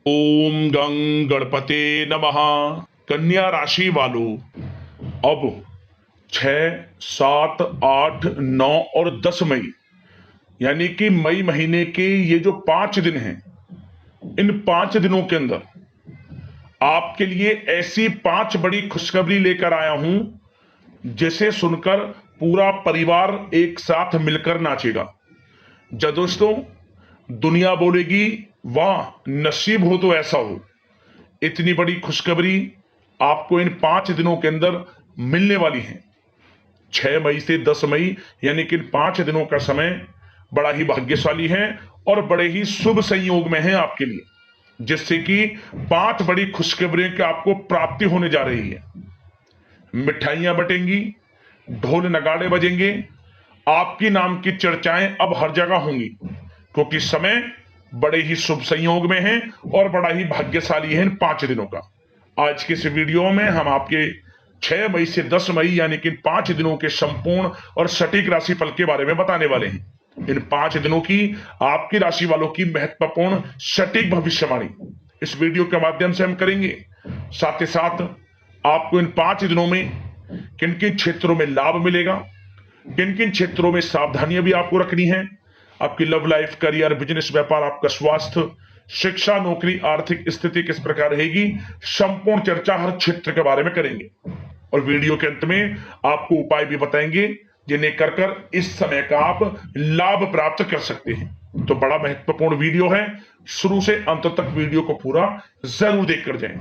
ओम गं गणपते नमः। कन्या राशि वालों, अब 6, 7, 8, 9 और 10 मई यानी कि मई महीने के ये जो 5 दिन हैं, इन 5 दिनों के अंदर आपके लिए ऐसी 5 बड़ी खुशखबरी लेकर आया हूं जिसे सुनकर पूरा परिवार एक साथ मिलकर नाचेगा। जब दोस्तों दुनिया बोलेगी वाह नसीब हो तो ऐसा हो। इतनी बड़ी खुशखबरी आपको इन 5 दिनों के अंदर मिलने वाली है। 6 मई से 10 मई यानी कि इन 5 दिनों का समय बड़ा ही भाग्यशाली है और बड़े ही शुभ संयोग में है आपके लिए, जिससे कि 5 बड़ी खुशखबरियों की आपको प्राप्ति होने जा रही है। मिठाइयां बटेंगी, ढोल नगाड़े बजेंगे, आपकी नाम की चर्चाएं अब हर जगह होंगी, क्योंकि समय बड़े ही शुभ संयोग में है और बड़ा ही भाग्यशाली है इन 5 दिनों का। आज के इस वीडियो में हम आपके 6 मई से 10 मई यानी कि इन 5 दिनों के संपूर्ण और सटीक राशिफल के बारे में बताने वाले हैं। इन 5 दिनों की आपकी राशि वालों की महत्वपूर्ण सटीक भविष्यवाणी इस वीडियो के माध्यम से हम करेंगे। साथ ही साथ आपको इन 5 दिनों में किन किन क्षेत्रों में लाभ मिलेगा, किन किन क्षेत्रों में सावधानियां भी आपको रखनी है, आपकी लव लाइफ, करियर, बिजनेस, व्यापार, आपका स्वास्थ्य, शिक्षा, नौकरी, आर्थिक स्थिति किस प्रकार रहेगी, संपूर्ण चर्चा हर क्षेत्र के बारे में करेंगे। और वीडियो के अंत में आपको उपाय भी बताएंगे जिन्हें कर इस समय का आप लाभ प्राप्त कर सकते हैं। तो बड़ा महत्वपूर्ण वीडियो है, शुरू से अंत तक वीडियो को पूरा जरूर देखकर जाएं।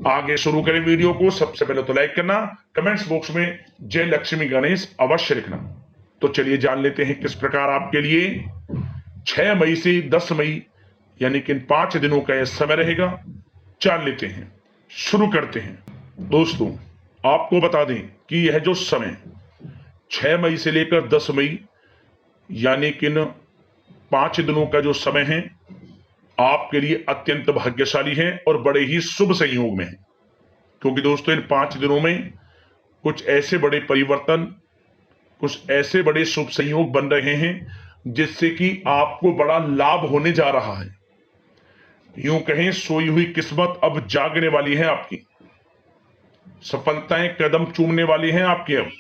आगे शुरू करें वीडियो को। सबसे पहले तो लाइक करना, कमेंट्स बॉक्स में जय लक्ष्मी गणेश अवश्य लिखना। तो चलिए जान लेते हैं किस प्रकार आपके लिए 6 मई से 10 मई यानी कि इन 5 दिनों का यह समय रहेगा। जान लेते हैं, शुरू करते हैं। दोस्तों आपको बता दें कि यह जो समय 6 मई से लेकर 10 मई यानी कि इन 5 दिनों का जो समय है आपके लिए अत्यंत भाग्यशाली है और बड़े ही शुभ संयोग में है, क्योंकि दोस्तों इन 5 दिनों में कुछ ऐसे बड़े परिवर्तन, कुछ ऐसे बड़े शुभ संयोग बन रहे हैं जिससे कि आपको बड़ा लाभ होने जा रहा है। यूं कहें सोई हुई किस्मत अब जागने वाली है आपकी, सफलताएं कदम चूमने वाली हैं आपकी। अब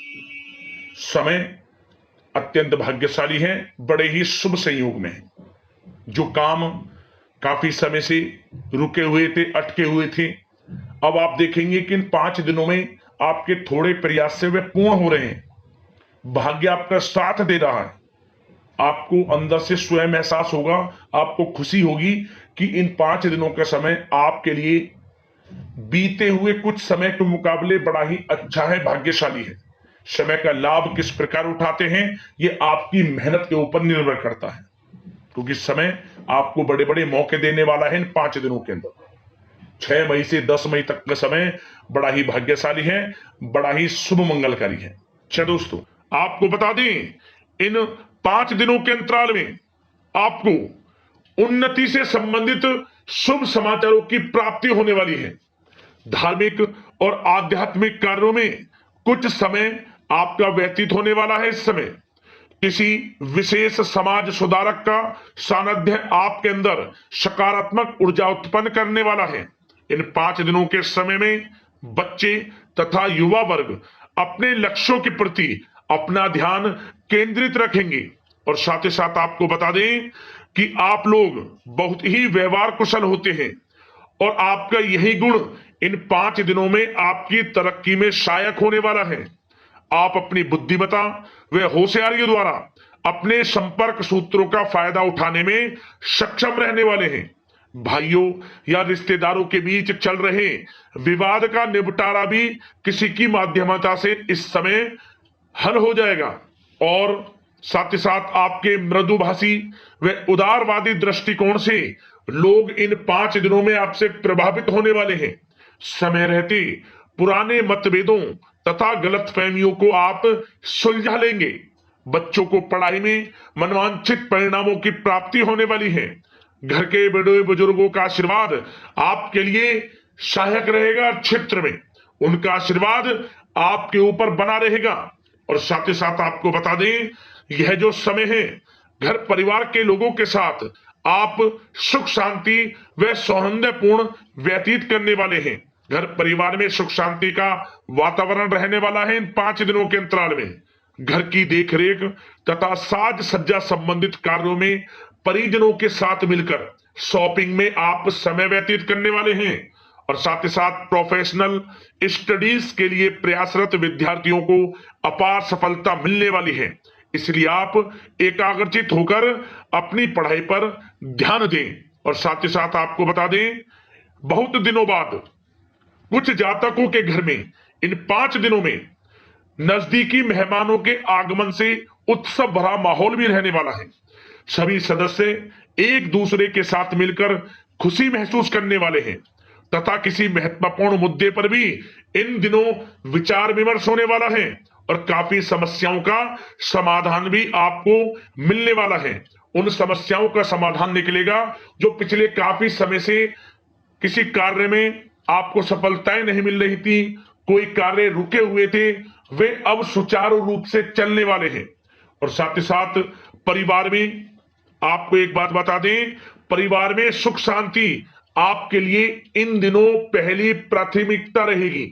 समय अत्यंत भाग्यशाली है, बड़े ही शुभ संयोग में है। जो काम काफी समय से रुके हुए थे, अटके हुए थे, अब आप देखेंगे कि इन 5 दिनों में आपके थोड़े प्रयास से वे पूर्ण हो रहे हैं। भाग्य आपका साथ दे रहा है। आपको अंदर से स्वयं एहसास होगा, आपको खुशी होगी कि इन 5 दिनों का समय आपके लिए बीते हुए कुछ समय के मुकाबले बड़ा ही अच्छा है, भाग्यशाली है। समय का लाभ किस प्रकार उठाते हैं ये आपकी मेहनत के ऊपर निर्भर करता है, क्योंकि समय आपको बड़े बड़े मौके देने वाला है इन 5 दिनों के अंदर। 6 मई से 10 मई तक का समय बड़ा ही भाग्यशाली है, बड़ा ही शुभ मंगलकारी है। अच्छा दोस्तों आपको बता दें इन 5 दिनों के अंतराल में आपको उन्नति से संबंधित शुभ समाचारों की प्राप्ति होने वाली है। धार्मिक और आध्यात्मिक कार्यों में कुछ समय आपका व्यतीत होने वाला है। इस समय किसी विशेष समाज सुधारक का सानिध्य आपके अंदर सकारात्मक ऊर्जा उत्पन्न करने वाला है। इन 5 दिनों के समय में बच्चे तथा युवा वर्ग अपने लक्ष्यों के प्रति अपना ध्यान केंद्रित रखेंगे। और साथ ही साथ आपको बता दें कि आप लोग बहुत ही व्यवहार कुशल होते हैं और आपका यही गुण इन 5 दिनों में आपकी तरक्की में सहायक होने वाला है। आप अपनी बुद्धिमत्ता व होशियारी द्वारा अपने संपर्क सूत्रों का फायदा उठाने में सक्षम रहने वाले हैं। भाइयों या रिश्तेदारों के बीच चल रहे विवाद का निपटारा भी किसी की माध्यमता से इस समय हल हो जाएगा। और साथ ही साथ आपके मृदुभाषी व उदारवादी दृष्टिकोण से लोग इन 5 दिनों में आपसे प्रभावित होने वाले हैं। समय रहते पुराने मतभेदों तथा गलतफहमियों को आप सुलझा लेंगे। बच्चों को पढ़ाई में मनवांछित परिणामों की प्राप्ति होने वाली है। घर के बड़े बुजुर्गों का आशीर्वाद आपके लिए सहायक रहेगा। क्षेत्र में उनका आशीर्वाद आपके ऊपर बना रहेगा। और साथ ही साथ आपको बता दें यह जो समय है घर परिवार के लोगों के साथ आप सुख शांति व सौहार्दपूर्ण व्यतीत करने वाले हैं। घर परिवार में सुख शांति का वातावरण रहने वाला है इन 5 दिनों के अंतराल में। घर की देखरेख तथा साज सज्जा संबंधित कार्यों में परिजनों के साथ मिलकर शॉपिंग में आप समय व्यतीत करने वाले हैं और साथ ही साथ प्रोफेशनल स्टडीज के लिए प्रयासरत विद्यार्थियों को अपार सफलता मिलने वाली है। इसलिए आप एकाग्रचित होकर अपनी पढ़ाई पर ध्यान दें। और साथ ही साथ आपको बता दें, बहुत दिनों बाद कुछ जातकों के घर में इन 5 दिनों में नजदीकी मेहमानों के आगमन से उत्सव भरा माहौल भी रहने वाला है। सभी सदस्य एक दूसरे के साथ मिलकर खुशी महसूस करने वाले हैं तथा किसी महत्वपूर्ण मुद्दे पर भी इन दिनों विचार विमर्श होने वाला है और काफी समस्याओं का समाधान भी आपको मिलने वाला है। उन समस्याओं का समाधान निकलेगा जो पिछले काफी समय से किसी कार्य में आपको सफलताएं नहीं मिल रही थी, कोई कार्य रुके हुए थे, वे अब सुचारू रूप से चलने वाले हैं। और साथ ही साथ परिवार में आपको एक बात बता दें, परिवार में सुख शांति आपके लिए इन दिनों पहली प्राथमिकता रहेगी।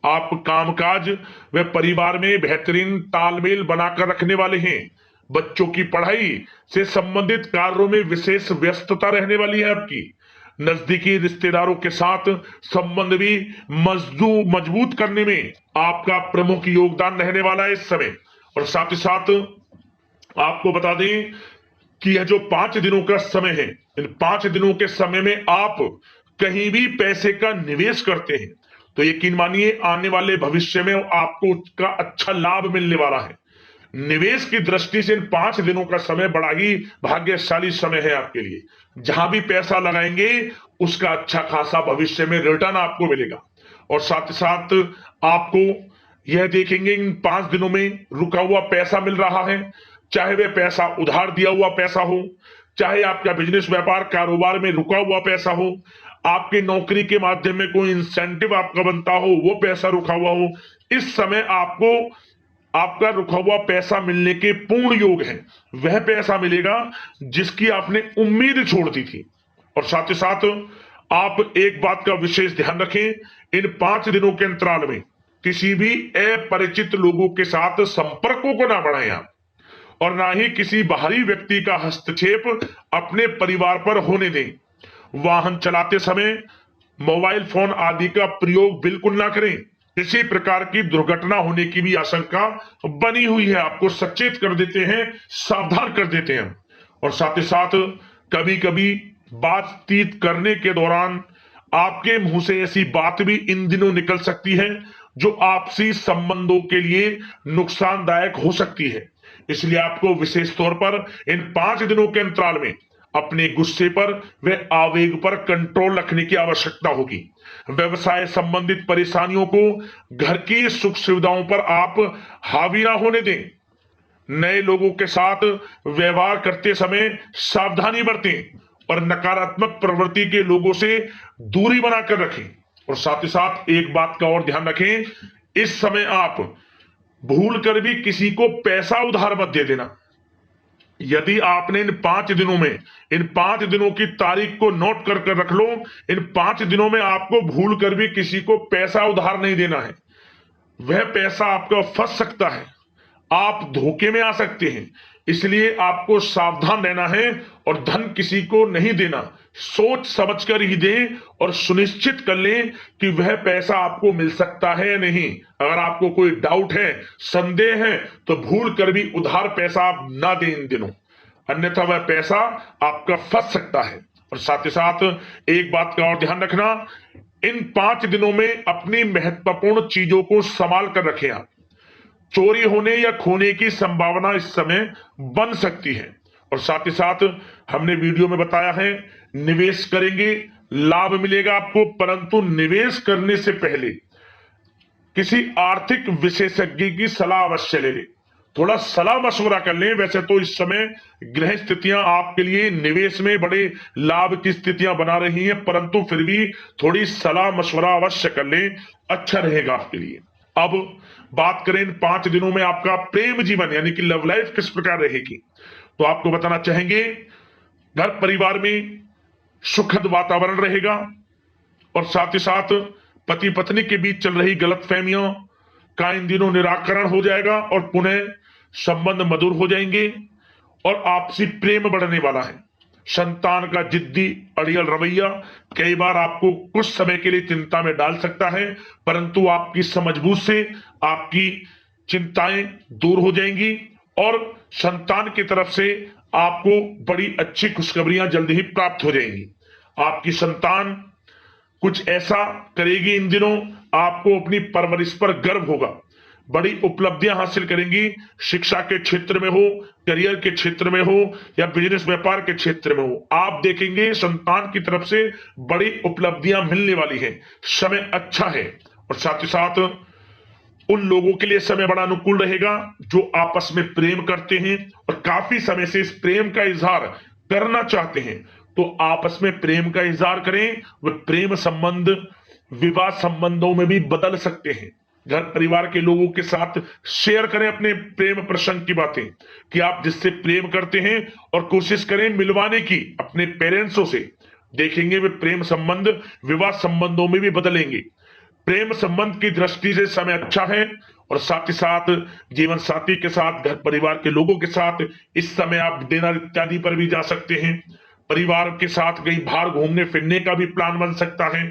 आप कामकाज व परिवार में बेहतरीन तालमेल बनाकर रखने वाले हैं। बच्चों की पढ़ाई से संबंधित कार्यों में विशेष व्यस्तता रहने वाली है आपकी। नजदीकी रिश्तेदारों के साथ संबंध भी मजबूत करने में आपका प्रमुख योगदान रहने वाला है इस समय। और साथ ही साथ आपको बता दें कि यह जो 5 दिनों का समय है, इन 5 दिनों के समय में आप कहीं भी पैसे का निवेश करते हैं तो यकीन मानिए आने वाले भविष्य में आपको उसका अच्छा लाभ मिलने वाला है। निवेश की दृष्टि से इन 5 दिनों का समय बड़ा ही भाग्यशाली समय है आपके लिए। जहां भी पैसा लगाएंगे उसका अच्छा खासा भविष्य में रिटर्न आपको मिलेगा। और साथ ही साथ आपको यह देखेंगे इन 5 दिनों में रुका हुआ पैसा मिल रहा है, चाहे वह पैसा उधार दिया हुआ पैसा हो, चाहे आपका बिजनेस व्यापार कारोबार में रुका हुआ पैसा हो, आपकी नौकरी के माध्यम में कोई इंसेंटिव आपका बनता हो, वो पैसा रुका हुआ हो। इस समय आपको आपका रुका हुआ पैसा मिलने के पूर्ण योग है। वह पैसा मिलेगा जिसकी आपने उम्मीद छोड़ दी थी। और साथ ही साथ आप एक बात का विशेष ध्यान रखें, इन 5 दिनों के अंतराल में किसी भी अपरिचित लोगों के साथ संपर्कों को ना बढ़ाएं आप, और ना ही किसी बाहरी व्यक्ति का हस्तक्षेप अपने परिवार पर होने दें। वाहन चलाते समय मोबाइल फोन आदि का प्रयोग बिल्कुल ना करें। किसी प्रकार की दुर्घटना होने की भी आशंका बनी हुई है, आपको सचेत कर देते हैं, सावधान कर देते हैं। और साथ ही साथ कभी कभी बातचीत करने के दौरान आपके मुंह से ऐसी बात भी इन दिनों निकल सकती है जो आपसी संबंधों के लिए नुकसानदायक हो सकती है। इसलिए आपको विशेष तौर पर इन 5 दिनों के अंतराल में अपने गुस्से पर व आवेग पर कंट्रोल रखने की आवश्यकता होगी। व्यवसाय संबंधित परेशानियों को घर की सुख सुविधाओं पर आप हावी ना होने दें। नए लोगों के साथ व्यवहार करते समय सावधानी बरतें और नकारात्मक प्रवृत्ति के लोगों से दूरी बनाकर रखें। और साथ ही साथ एक बात का और ध्यान रखें, इस समय आप भूल कर भी किसी को पैसा उधार मत दे देना। यदि आपने इन 5 दिनों में इन 5 दिनों की तारीख को नोट कर रख लो, इन 5 दिनों में आपको भूल कर भी किसी को पैसा उधार नहीं देना है। वह पैसा आपका फंस सकता है, आप धोखे में आ सकते हैं। इसलिए आपको सावधान रहना है और धन किसी को नहीं देना। सोच समझकर ही दें और सुनिश्चित कर लें कि वह पैसा आपको मिल सकता है या नहीं। अगर आपको कोई डाउट है, संदेह है, तो भूल कर भी उधार पैसा आप ना दें इन दिनों, अन्यथा वह पैसा आपका फंस सकता है। और साथ ही साथ एक बात का और ध्यान रखना, इन 5 दिनों में अपनी महत्वपूर्ण चीजों को संभाल कर रखें आप। चोरी होने या खोने की संभावना इस समय बन सकती है। और साथ ही साथ हमने वीडियो में बताया है, निवेश करेंगे लाभ मिलेगा आपको, परंतु निवेश करने से पहले किसी आर्थिक विशेषज्ञ की सलाह अवश्य ले लें, थोड़ा सलाह मशवरा कर लें। वैसे तो इस समय ग्रह स्थितियां आपके लिए निवेश में बड़े लाभ की स्थितियां बना रही हैं, परंतु फिर भी थोड़ी सलाह मशवरा अवश्य कर लें, अच्छा रहेगा आपके लिए। अब बात करें इन 5 दिनों में आपका प्रेम जीवन यानी कि लव लाइफ किस प्रकार रहेगी, तो आपको बताना चाहेंगे घर परिवार में सुखद वातावरण रहेगा और साथ ही साथ पति पत्नी के बीच चल रही गलतफहमियों का इन दिनों निराकरण हो जाएगा और पुनः संबंध मधुर हो जाएंगे और आपसी प्रेम बढ़ने वाला है। संतान का जिद्दी अड़ियल रवैया कई बार आपको कुछ समय के लिए चिंता में डाल सकता है, परंतु आपकी समझबूझ से आपकी चिंताएं दूर हो जाएंगी और संतान की तरफ से आपको बड़ी अच्छी खुशखबरियां जल्द ही प्राप्त हो जाएंगी। आपकी संतान कुछ ऐसा करेगी इन दिनों, आपको अपनी परवरिश पर गर्व होगा। बड़ी उपलब्धियां हासिल करेंगी, शिक्षा के क्षेत्र में हो, करियर के क्षेत्र में हो या बिजनेस व्यापार के क्षेत्र में हो। आप देखेंगे संतान की तरफ से बड़ी उपलब्धियां मिलने वाली है। समय अच्छा है और साथ ही साथ उन लोगों के लिए समय बड़ा अनुकूल रहेगा जो आपस में प्रेम करते हैं और काफी समय से इस प्रेम का इजहार करना चाहते हैं, तो आपस में प्रेम का इजहार करें। वह प्रेम संबंध विवाह संबंधों में भी बदल सकते हैं। घर परिवार के लोगों के साथ शेयर करें अपने प्रेम प्रसंग की बातें कि आप जिससे प्रेम करते हैं और कोशिश करें मिलवाने की अपने पेरेंट्सों से। देखेंगे वे प्रेम संबंध विवाह संबंधों में भी बदलेंगे। प्रेम संबंध की दृष्टि से समय अच्छा है और साथ ही साथ जीवन साथी के साथ घर परिवार के लोगों के साथ इस समय आप डिनर इत्यादि पर भी जा सकते हैं। परिवार के साथ कहीं बाहर घूमने फिरने का भी प्लान बन सकता है।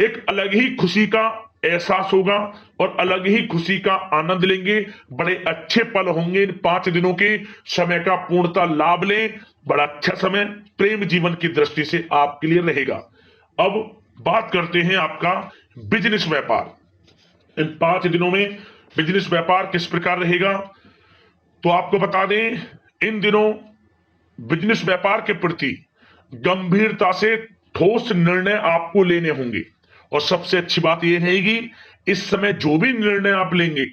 एक अलग ही खुशी का एहसास होगा और अलग ही खुशी का आनंद लेंगे। बड़े अच्छे पल होंगे। इन 5 दिनों के समय का पूर्णता लाभ लें। बड़ा अच्छा समय प्रेम जीवन की दृष्टि से आपके लिए रहेगा। अब बात करते हैं आपका बिजनेस व्यापार। इन 5 दिनों में बिजनेस व्यापार किस प्रकार रहेगा, तो आपको बता दें इन दिनों बिजनेस व्यापार के प्रति गंभीरता से ठोस निर्णय आपको लेने होंगे और सबसे अच्छी बात यह रहेगी इस समय जो भी निर्णय आप लेंगे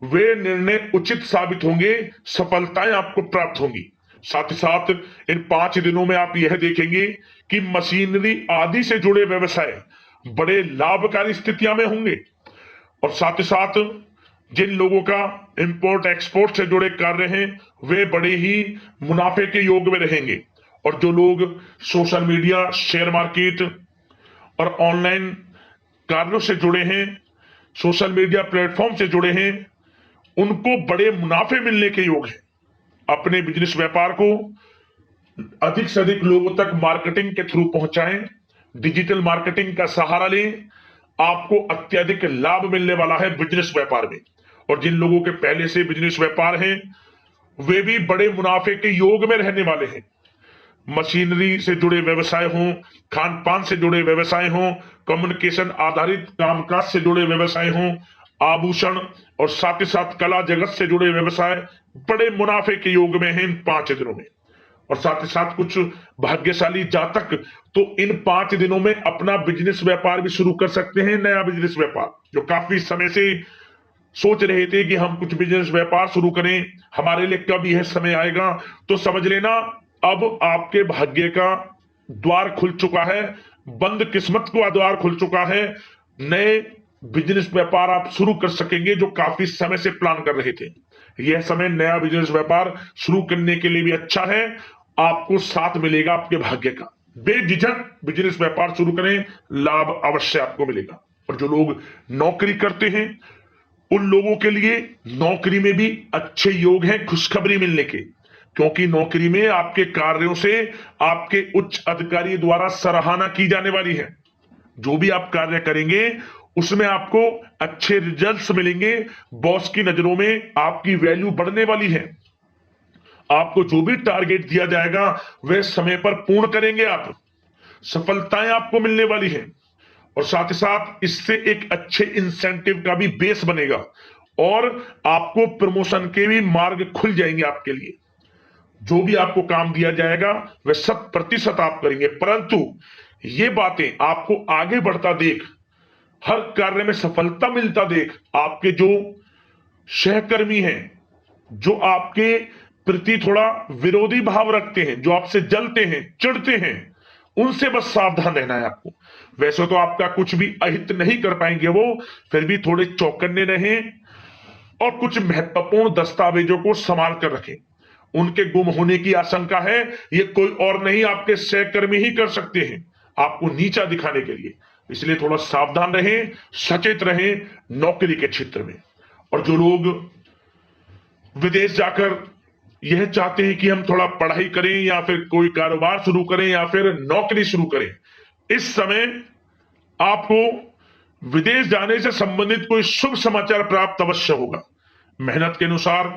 वे निर्णय उचित साबित होंगे, सफलताएं आपको प्राप्त होंगी। साथ ही साथ इन 5 दिनों में आप यह देखेंगे कि मशीनरी आदि से जुड़े व्यवसाय बड़े लाभकारी स्थितियां में होंगे और साथ ही साथ जिन लोगों का इंपोर्ट एक्सपोर्ट से जुड़े कार्य हैं वे बड़े ही मुनाफे के योग में रहेंगे और जो लोग सोशल मीडिया शेयर मार्केट और ऑनलाइन कार्यों से जुड़े हैं, सोशल मीडिया प्लेटफॉर्म से जुड़े हैं, उनको बड़े मुनाफे मिलने के योग हैं। अपने बिजनेस व्यापार को अधिक से अधिक लोगों तक मार्केटिंग के थ्रू पहुंचाएं, डिजिटल मार्केटिंग का सहारा लें। आपको अत्यधिक लाभ मिलने वाला है बिजनेस व्यापार में और जिन लोगों के पहले से बिजनेस व्यापार हैं वे भी बड़े मुनाफे के योग में रहने वाले हैं। मशीनरी से जुड़े व्यवसाय हों, खान पान से जुड़े व्यवसाय हों, कम्युनिकेशन आधारित कामकाज से जुड़े व्यवसाय हों, आभूषण और साथ ही साथ कला जगत से जुड़े व्यवसाय बड़े मुनाफे के योग में हैं इन 5 दिनों में। और साथ ही साथ कुछ भाग्यशाली जातक तो इन 5 दिनों में अपना बिजनेस व्यापार भी शुरू कर सकते हैं। नया बिजनेस व्यापार जो काफी समय से सोच रहे थे कि हम कुछ बिजनेस व्यापार शुरू करें, हमारे लिए कब यह समय आएगा, तो समझ लेना अब आपके भाग्य का द्वार खुल चुका है, बंद किस्मत का द्वार खुल चुका है। नए बिजनेस व्यापार आप शुरू कर सकेंगे जो काफी समय से प्लान कर रहे थे। यह समय नया बिजनेस व्यापार शुरू करने के लिए भी अच्छा है। आपको साथ मिलेगा आपके भाग्य का। बेझिझक बिजनेस व्यापार शुरू करें, लाभ अवश्य आपको मिलेगा। और जो लोग नौकरी करते हैं उन लोगों के लिए नौकरी में भी अच्छे योग हैं खुशखबरी मिलने के, क्योंकि नौकरी में आपके कार्यों से आपके उच्च अधिकारी द्वारा सराहना की जाने वाली है। जो भी आप कार्य करेंगे उसमें आपको अच्छे रिजल्ट्स मिलेंगे। बॉस की नजरों में आपकी वैल्यू बढ़ने वाली है। आपको जो भी टारगेट दिया जाएगा वह समय पर पूर्ण करेंगे आप, सफलताएं आपको मिलने वाली है। और साथ ही साथ इससे एक अच्छे इंसेंटिव का भी बेस बनेगा और आपको प्रमोशन के भी मार्ग खुल जाएंगे आपके लिए। जो भी आपको काम दिया जाएगा वह 100% आप करेंगे, परंतु ये बातें आपको आगे बढ़ता देख, हर कार्य में सफलता मिलता देख, आपके जो सहकर्मी हैं, जो आपके प्रति थोड़ा विरोधी भाव रखते हैं, जो आपसे जलते हैं, चिढ़ते हैं, उनसे बस सावधान रहना है आपको। वैसे तो आपका कुछ भी अहित नहीं कर पाएंगे वो, फिर भी थोड़े चौकन्ने रहें और कुछ महत्वपूर्ण दस्तावेजों को संभाल कर रखें उनके गुम होने की आशंका है। ये कोई और नहीं, आपके सहकर्मी ही कर सकते हैं, आपको नीचा दिखाने के लिए। इसलिए थोड़ा सावधान रहें, सचेत रहें नौकरी के क्षेत्र में। और जो लोग विदेश जाकर यह चाहते हैं कि हम थोड़ा पढ़ाई करें या फिर कोई कारोबार शुरू करें या फिर नौकरी शुरू करें, इस समय आपको विदेश जाने से संबंधित कोई शुभ समाचार प्राप्त अवश्य होगा। मेहनत के अनुसार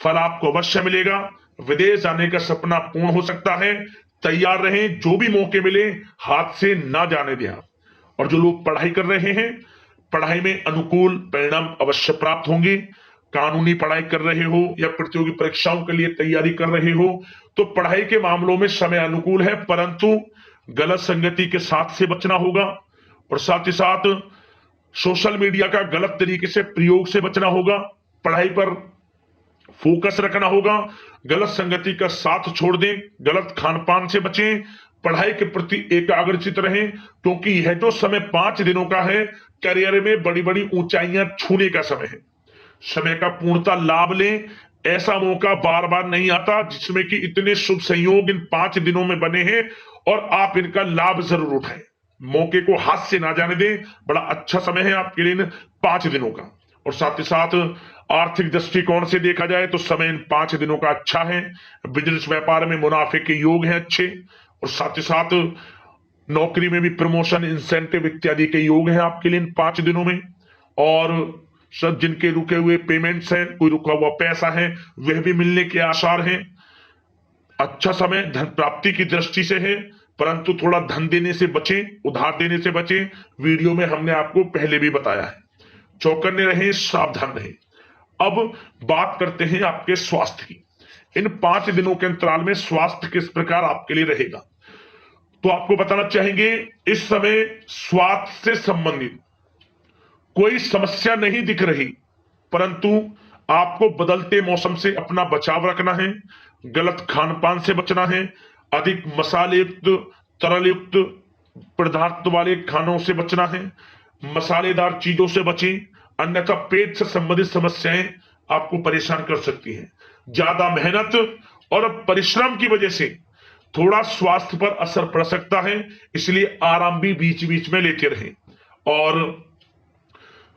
फल आपको अवश्य मिलेगा। विदेश जाने का सपना पूर्ण हो सकता है। तैयार रहें, जो भी मौके मिले हाथ से ना जाने दें। और जो लोग पढ़ाई कर रहे हैं, पढ़ाई में अनुकूल परिणाम अवश्य प्राप्त होंगे। कानूनी पढ़ाई कर रहे हो या प्रतियोगी परीक्षाओं के लिए तैयारी कर रहे हो तो पढ़ाई के मामलों में समय अनुकूल है, परंतु गलत संगति के साथ से बचना होगा। और साथ ही साथ सोशल मीडिया का गलत तरीके से प्रयोग से बचना होगा। पढ़ाई पर फोकस रखना होगा। गलत संगति का साथ छोड़ दें, गलत खान पान से बचें, पढ़ाई के प्रति एकाग्रचित रहें, क्योंकि यह जो समय 5 दिनों का है, करियर में बड़ी बड़ी ऊंचाइयां छूने का समय है। समय का पूर्णता लाभ लें। ऐसा मौका बार बार नहीं आता जिसमें कि इतने शुभ संयोग इन 5 दिनों में बने हैं और आप इनका लाभ जरूर उठाएं। मौके को हाथ से ना जाने दें। बड़ा अच्छा समय है आपके लिए इन 5 दिनों का। और साथ ही साथ आर्थिक दृष्टिकोण से देखा जाए तो समय इन 5 दिनों का अच्छा है। बिजनेस व्यापार में मुनाफे के योग हैं अच्छे। और साथ ही साथ नौकरी में भी प्रमोशन, इंसेंटिव इत्यादि के योग हैं आपके लिए इन 5 दिनों में। और सब जिनके रुके हुए पेमेंट्स हैं, कोई रुका हुआ पैसा है, वह भी मिलने के आसार हैं। अच्छा समय धन प्राप्ति की दृष्टि से है, परंतु थोड़ा धन देने से बचें, उधार देने से बचें। वीडियो में हमने आपको पहले भी बताया है। चौकन्ने रहें, सावधान रहें। अब बात करते हैं आपके स्वास्थ्य की। इन 5 दिनों के अंतराल में स्वास्थ्य किस प्रकार आपके लिए रहेगा, तो आपको बताना चाहेंगे इस समय स्वास्थ्य से संबंधित कोई समस्या नहीं दिख रही, परंतु आपको बदलते मौसम से अपना बचाव रखना है। गलत खान पान से बचना है। अधिक मसाले युक्त, तरल युक्त पदार्थ वाले खानों से बचना है। मसालेदार चीजों से बचें, अन्यथा पेट से संबंधित समस्याएं आपको परेशान कर सकती हैं। ज्यादा मेहनत और परिश्रम की वजह से थोड़ा स्वास्थ्य पर असर पड़ सकता है, इसलिए आराम भी बीच बीच में लेते रहें। और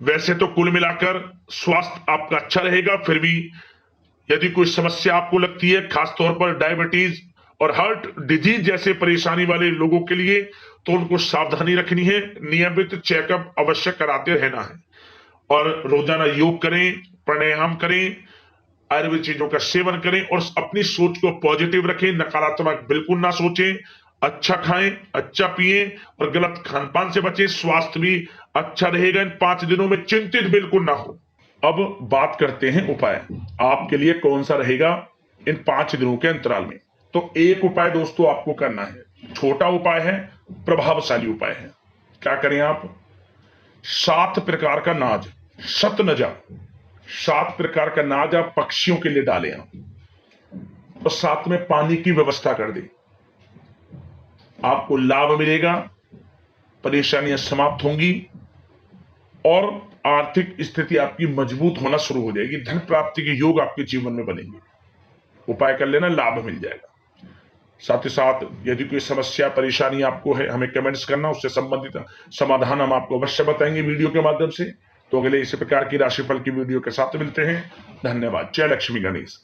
वैसे तो कुल मिलाकर स्वास्थ्य आपका अच्छा रहेगा। फिर भी यदि कोई समस्या आपको लगती है, खासतौर पर डायबिटीज और हार्ट डिजीज जैसे परेशानी वाले लोगों के लिए, तो उनको सावधानी रखनी है। नियमित चेकअप अवश्य कराते रहना है। और रोजाना योग करें, प्राणायाम करें, आयुर्वेद चीजों का सेवन करें और अपनी सोच को पॉजिटिव रखें। नकारात्मक बिल्कुल ना सोचें। अच्छा खाएं, अच्छा पिएं और गलत खान पान से बचें। स्वास्थ्य भी अच्छा रहेगा इन 5 दिनों में, चिंतित बिल्कुल ना हो। अब बात करते हैं उपाय आपके लिए कौन सा रहेगा इन 5 दिनों के अंतराल में। तो एक उपाय दोस्तों आपको करना है, छोटा उपाय है, प्रभावशाली उपाय है। क्या करें आप? 7 प्रकार का नाज, सतनजा, 7 प्रकार का नाज आप पक्षियों के लिए डालें आप, और साथ में पानी की व्यवस्था कर दें। आपको लाभ मिलेगा, परेशानियां समाप्त होंगी और आर्थिक स्थिति आपकी मजबूत होना शुरू हो जाएगी। धन प्राप्ति के योग आपके जीवन में बनेंगे। उपाय कर लेना, लाभ मिल जाएगा। साथ ही साथ यदि कोई समस्या परेशानी आपको है, हमें कमेंट्स करना, उससे संबंधित समाधान हम आपको अवश्य बताएंगे वीडियो के माध्यम से। तो अगले इसी प्रकार की राशिफल की वीडियो के साथ मिलते हैं। धन्यवाद। जय लक्ष्मी गणेश।